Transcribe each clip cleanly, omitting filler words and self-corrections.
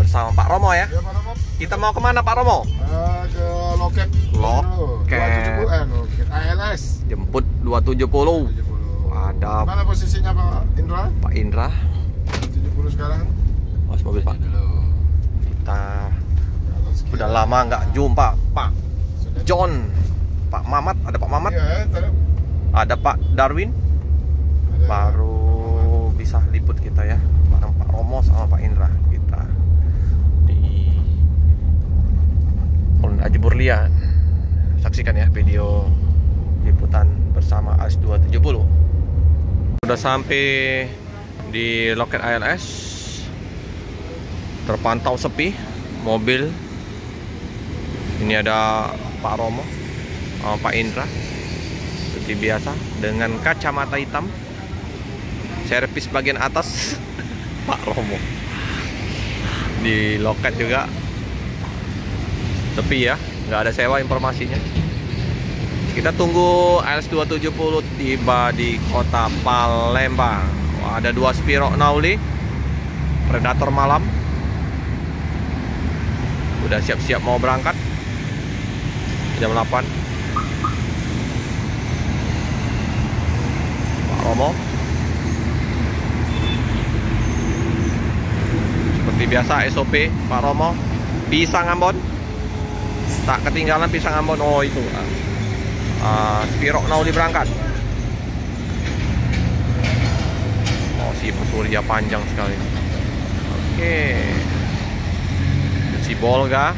bersama Pak Romo ya. Ya, Pak Romo. Kita mau kemana Pak Romo? Ke loket. Loket. Loket ALS. Jemput 270. 70. Ada Mana posisinya Pak Indra? Pak Indra. 70 sekarang. Mas mobil Pak. Dulu. Kita udah lama nggak jumpa Pak John, Pak Mamat. Ada Pak Mamat. Iya, Ada Pak Darwin. ada. Baru bisa liput kita ya bareng Pak Romo sama Pak Indra. Kita di Polon Aji Burlian. Saksikan ya video liputan bersama AS270. Sudah sampai di loket ALS. Terpantau sepi mobil. Ini ada Pak Romo sama Pak Indra seperti biasa dengan kacamata hitam. Servis bagian atas Pak Romo. Di loket juga tepi ya, nggak ada sewa informasinya. Kita tunggu AS270 tiba di kota Palembang. Wah, ada 2 Spiro Nauli Predator malam. Udah siap-siap mau berangkat jam 8. Pak Romo seperti biasa SOP Pak Romo. Pisang Ambon tak ketinggalan, pisang Ambon. Oh itu Spiro Nauli berangkat. Oh si Pak Surya panjang sekali. Oke, si Bolga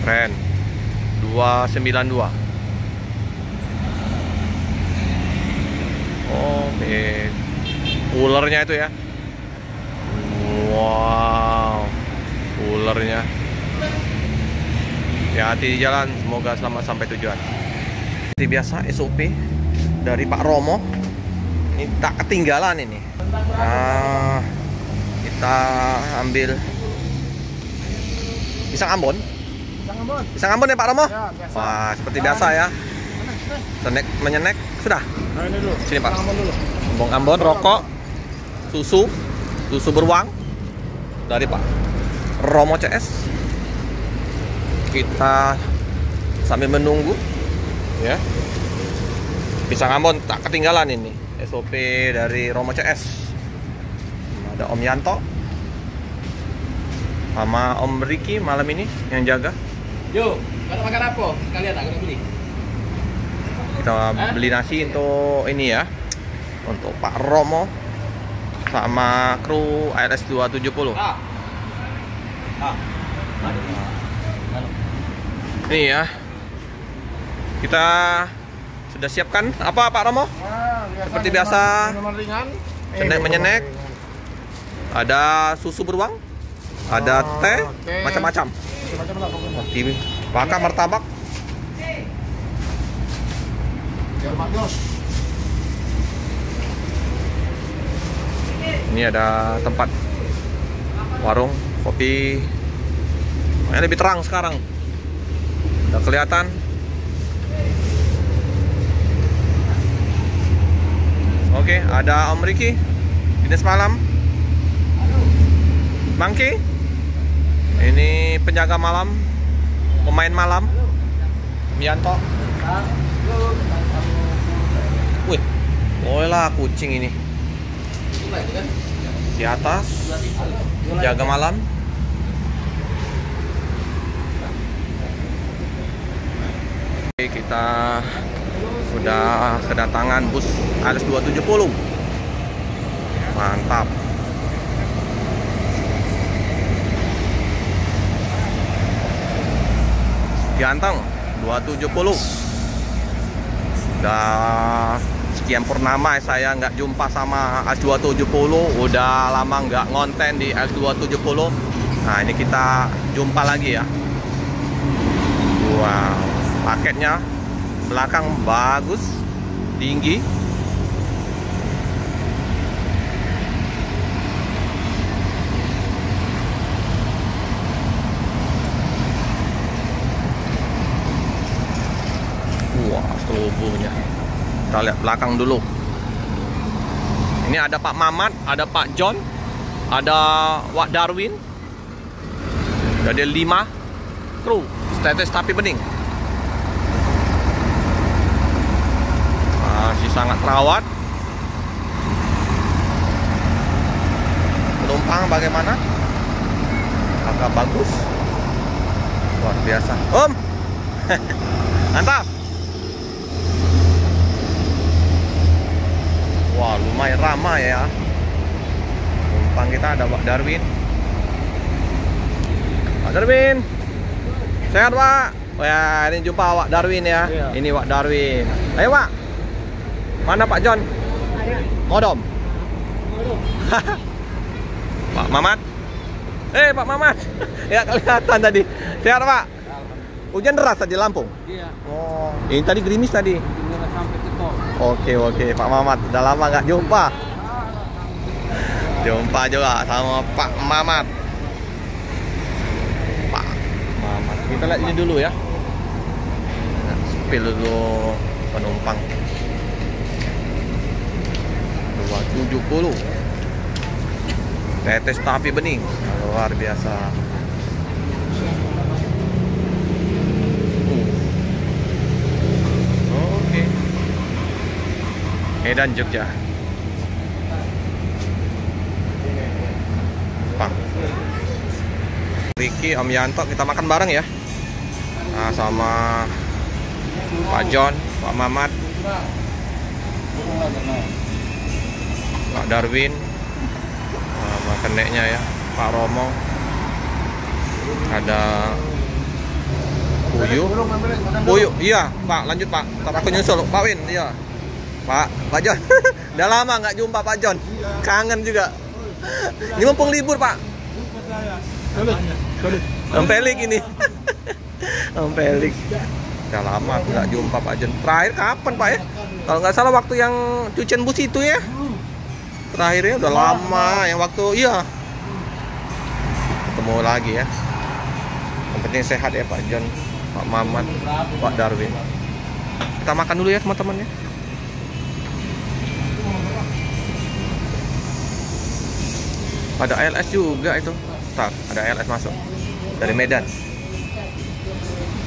keren 292. Oh ulernya itu ya. Wow, ulernya. Hati-hati di jalan, semoga selamat sampai tujuan. Seperti biasa SOP dari Pak Romo. Ini tak ketinggalan ini. Nah, kita ambil pisang Ambon. Pisang Ambon ya Pak Romo? Ya, biasa. Wah, seperti biasa ya. Senek menyenek sudah. Nah, ini dulu. Sini Pak. Ambon dulu. Ambon, rokok, susu beruang dari Pak Romo CS. Kita sambil menunggu ya. Pisang Ambon tak ketinggalan ini. SOP dari Romo CS. Ada Om Yanto sama Om Ricky malam ini yang jaga. Yo, kalau makan apa? Kalian tak beli? Kita beli nasi untuk ini ya, untuk Pak Romo sama kru ALS 270. Ini ya, kita sudah siapkan apa Pak Romo? Seperti biasa, minuman ringan. menyenek. Ada susu beruang, ada teh, macam-macam. Macam-macam lah pokoknya. Di Baka martabak. Biar Pak Jos. Ini ada tempat warung kopi. Ini lebih terang sekarang. Udah kelihatan. Oke, ada Om Ricky dinas malam. Mangki. Ini penjaga malam, pemain malam. Mianto. Wih, boleh lah kucing ini. Di atas, jaga malam. Oke, kita sudah kedatangan bus ALS 270. Mantap. Ganteng 270. Udah sekian purnama saya nggak jumpa sama AS270. Udah lama nggak ngonten di AS270. Nah ini kita jumpa lagi ya. Wow, paketnya belakang bagus, tinggi. Wah, seluruhnya. Kita lihat belakang dulu. Ini ada Pak Mamat, ada Pak John, Ada Wak Darwin. Ada 5 kru status tapi bening. Masih sangat terawat. Penumpang bagaimana? Agak bagus. Luar biasa. Om. Mantap. Wah, lumayan ramai ya. Penumpang kita ada Pak Darwin. Pak Darwin. Sehat, Pak? Wah, ini jumpa Pak Darwin ya. Iya. Ini Pak Darwin. Ayo, Pak. Mana Pak John? Modom. Pak Mamat. Pak Mamat. Ya kelihatan tadi. Sehat, Pak? Hujan deras tadi Lampung. Iya. Oh, ini tadi gerimis tadi. Tinggal sampai ke tol. Oke, Pak Mamat. Udah lama nggak jumpa. Jumpa juga sama Pak Mamat. Pak Mamat. Kita lihat ini dulu ya. Spill dulu penumpang. 270. Tetes tapi bening. Luar biasa. Oke. Medan Jogja. Jepang. Ricky, Om Yanto, kita makan bareng ya. Nah, sama Pak John, Pak Mamat, Pak Darwin, sama keneknya ya, Pak Romo. Ada Puyu, iya Pak, lanjut Pak. Ntar aku nyusul, Pak Win, iya. Pak John, udah lama nggak jumpa Pak John, kangen juga. Ini mumpung libur Pak. Om Pelik ini. Om Pelik. Udah lama aku nggak jumpa Pak John. Terakhir kapan Pak ya? Kalau nggak salah waktu yang cucian bus itu ya. Terakhirnya udah lama, yang waktu iya. Ketemu lagi ya. Yang penting sehat ya Pak John, Pak Mamat, Pak Darwin. Kita makan dulu ya teman-teman ya. Ada ALS juga itu. Tak, ada ALS masuk dari Medan.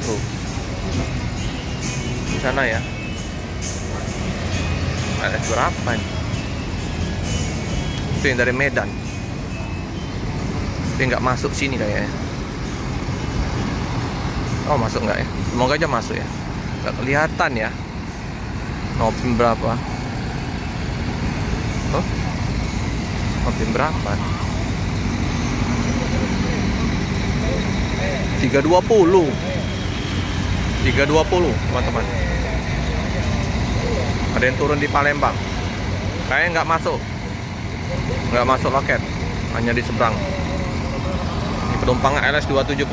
Tuh. Di sana ya. ALS berapa ini? Itu yang dari Medan. Tapi nggak masuk sini kayaknya. Oh, masuk nggak ya? Semoga aja masuk ya. Nggak kelihatan ya. Nopim berapa? Oh? Nopim berapa? 320 teman-teman. Ada yang turun di Palembang. Kayaknya nggak masuk loket, hanya di seberang. Ini penumpang LS 270.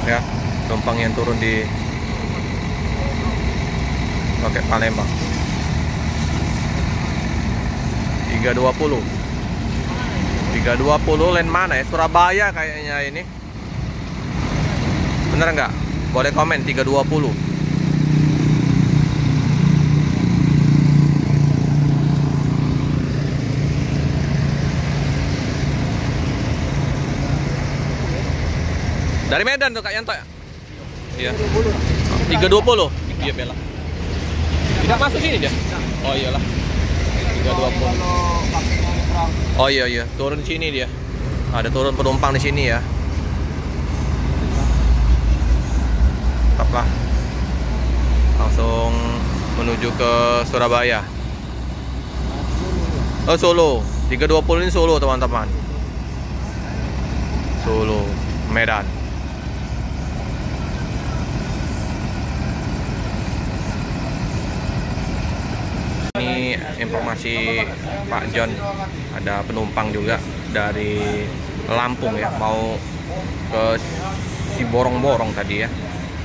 Ya, penumpang yang turun di loket Palembang. 320 line mana ya? Surabaya kayaknya ini. Bener nggak? Boleh komen 320. Dari Medan tuh Kak Yanto ya? Iya. 320. Iya bela. Tidak masuk sini dia. Oh iyalah. 320. Oh iya, turun sini dia. Ada turun penumpang di sini ya. Tetaplah. Langsung menuju ke Surabaya. Oh Solo. 320 ini Solo teman-teman. Solo, Medan. Ini informasi Pak John, ada penumpang juga dari Lampung ya, mau ke Siborong-borong tadi ya.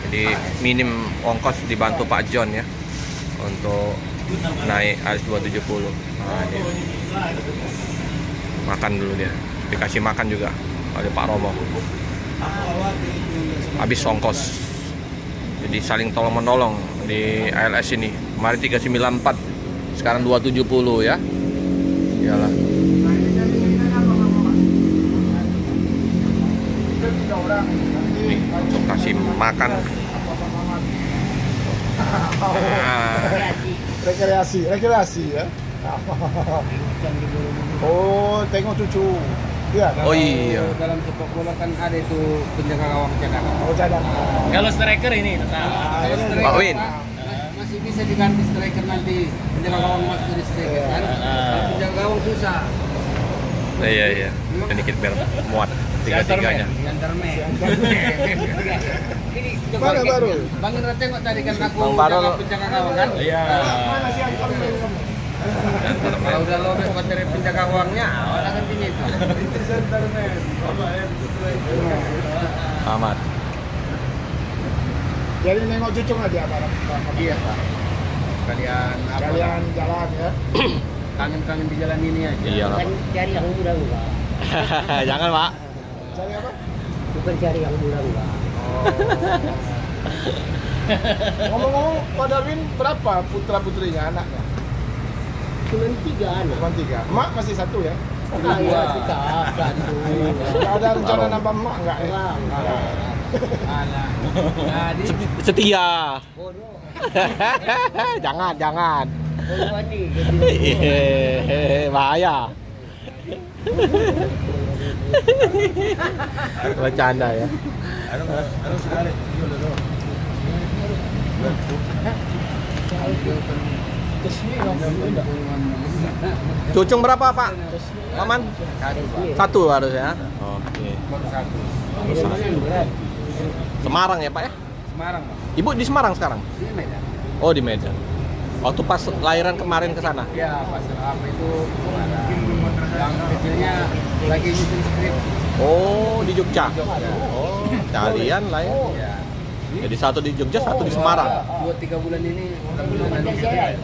Jadi minim ongkos dibantu Pak John ya untuk naik ALS 270. Nah, dia makan dulu dia, dikasih makan juga oleh Pak Romo. Habis ongkos. Jadi saling tolong menolong di ALS ini. Kemarin 394, sekarang 270 ya. Iyalah. Nih, untuk kasih makan. Rekreasi ya. Oh, tengok cucu. Iya. Oh iya. Dalam sepak bola kan ada itu penjaga gawang cadangan. Oh, cadangan. Kalau striker ini tetap. Pak Win. Masih bisa diganti striker nanti, penjaga gawang masuk dari striker kan. Kalau penjaga gawang susah. Iya iya. Sedikit biar muat tiga-tiganya. Gentleman. Ini coba Mana baru? Bang Indra tengok tadi kan aku Bang Baru jaga lo- penjaga gawang kan. Iya. Mana sih yang kamu? Kalau udah lobek buat dari penjaga gawangnya, awalnya gantinya itu. Amat. Jadi nengok cucu nggak dia bareng? Iya Pak. Kalian apa? Kalian jalan ya. Kangen-kangen di jalan ini aja. Iya lah. Bukan cari yang mudah enggak. Jangan Pak. Cari apa? Bukan cari yang mudah enggak. Ngomong-ngomong, Pak Darwin berapa putra putrinya anaknya? Cuma 3 anak. Cuma 3. Emak masih 1 ya? Ah, ya, kita satu. Nggak ada rencana Taruh. nambah emak nggak ya? Enggak. Alah. Jadi Setia. Bodoh. Jangan. Bodoh mandi. Bahaya. Bercanda ya. Cucung berapa Pak? Maman? Satu harusnya. Oke. Semarang ya Pak ya? Semarang Pak. Ibu di Semarang sekarang? Di Medan. Oh di Medan. Waktu pas lahiran kemarin ke sana. Ya pas apa itu Semarang. Yang kecilnya lagi nyusun skrip. Oh di Jogja. Oh kalian lah ya. Ya. Jadi satu di Jogja, satu di Semarang. 2-3 bulan ini udah bulan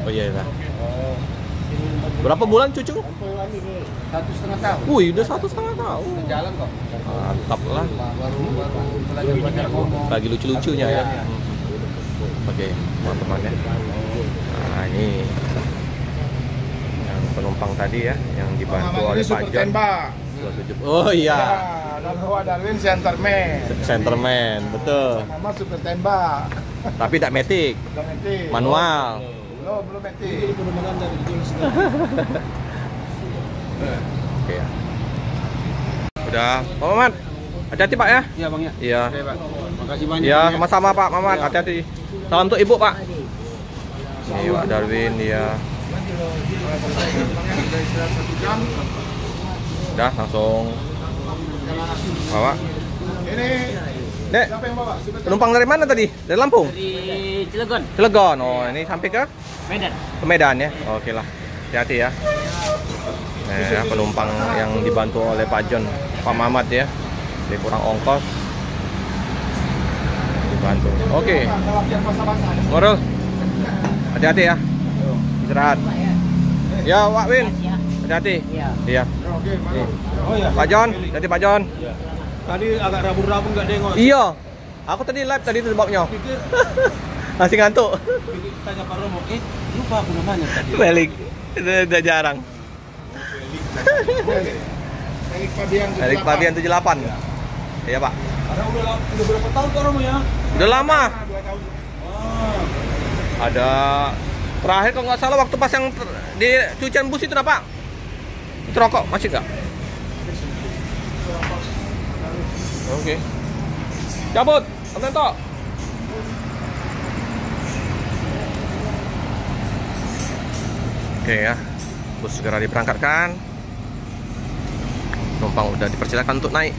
Oh iya lah. Berapa bulan cucu? 1,5 tahun. Wih udah 1,5 tahun. Udah jalan kok. Mantap lah. Baru belajar ngomong. Lagi lucu-lucunya ya. Oke teman-teman ya. Nah ini yang penumpang tadi ya, yang dibantu Pemahaman oleh ini Pak super John. tembak. 270. Oh iya. Dan Pak Darwin centerman. Centerman, betul. Mama super tembak. Tapi tak metik, Belum metik. manual. Belum metik. Oke ya. Udah, Pak Mamat. Hati-hati Pak ya. Iya Bang ya. Iya. Oke Pak. Makasih banyak. Iya, Bang, ya. sama-sama Pak Mamat. Hati-hati. Salam untuk Ibu Pak. Ini Pak Darwin dia. Udah langsung bawa. Ini Nek, siapa yang bawa? Super penumpang dari mana tadi? Dari Lampung? Di Cilegon, Cilegon. Oh, ini sampai ke Medan. Medan ya. Oke lah. Hati-hati ya. Nah, ya, penumpang yang dibantu oleh Pak John, Pak Mamat ya. Dia kurang ongkos. Dibantu. Oke. tembak yang basah-basah. Morul. Hati-hati ya. Istirahat. Ya, Pak Win. Hati-hati. Iya. Iya. Oke, Nih. mana? Oh ya. Pak John, hati Pak John. Tadi agak rabun-rabun nggak nengok. Iya. Aku tadi live tadi sebabnya. Pikir Masih ngantuk. tanya Pak Romo, lupa aku namanya tadi. Balik. Udah jarang. Elik Fabian. Erik Fabian 78. Iya, Pak. Ada udah berapa tahun Pak Romo ya? Udah lama. 2 tahun. Oh. Ada terakhir kalau nggak salah waktu pas yang di cucian bus itu Pak. Itu rokok masih nggak? Oke. Cabut, Anto. Oke ya, bus segera diberangkatkan. Penumpang udah dipersilakan untuk naik.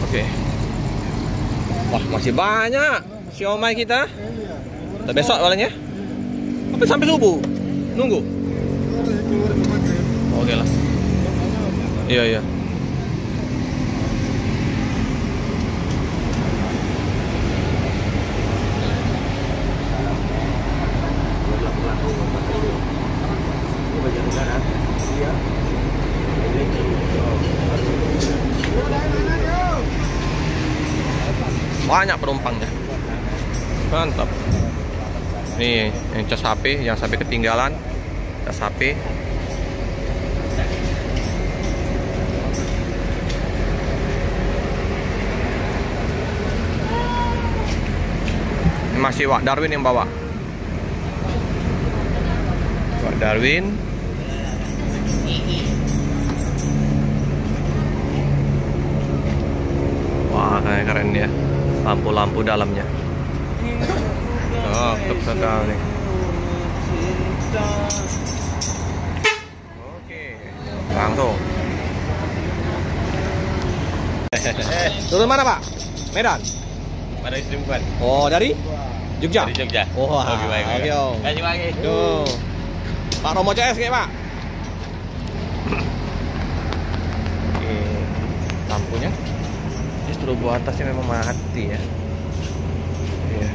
Oke. Wah, masih banyak siomay kita. Kita besok palingnya. Tapi sampai subuh. Nunggu. Oke lah. Iya, iya. banyak penumpangnya. Mantap. Nih yang cas HP, yang sampai ketinggalan cas HP. Ini masih Wak Darwin yang bawa. Wak Darwin. Wah, kayak keren ya. Lampu-lampu dalamnya. Oh, tetap sekali. Oke, langsung. Turun mana, Pak? Medan. Mana istri bukan? Oh, dari Jogja. Dari Jogja. Oh, Oke, baik. oke, Om. Kasih lagi. Tuh. Pak Romo CS kayak, Pak. Oke. Lampunya. Justru buat atasnya memang mati ya. Iya.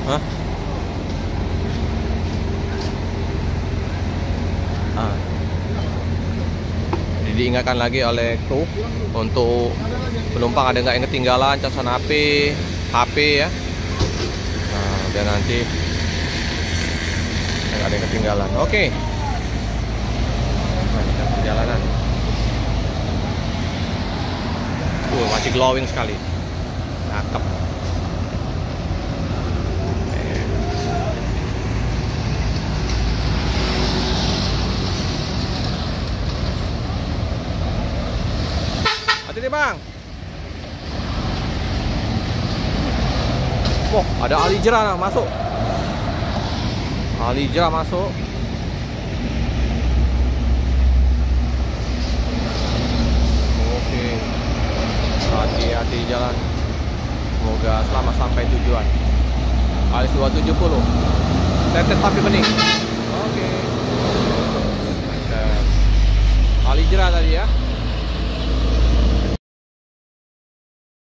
Hah? Ah. Jadi diingatkan lagi oleh kru untuk penumpang ada nggak yang ketinggalan casan HP ya. Nah, biar nanti nggak ada yang ketinggalan. Oke. Lanjutkan perjalanan. Masih glowing sekali. Cakep. Hati-hati, Bang. Wah, ada Alijera masuk. Alijera masuk. Oke. Hati-hati di jalan. Semoga selamat sampai tujuan. Alis 270. Tetes tapi bening. Oke. Alijera tadi ya.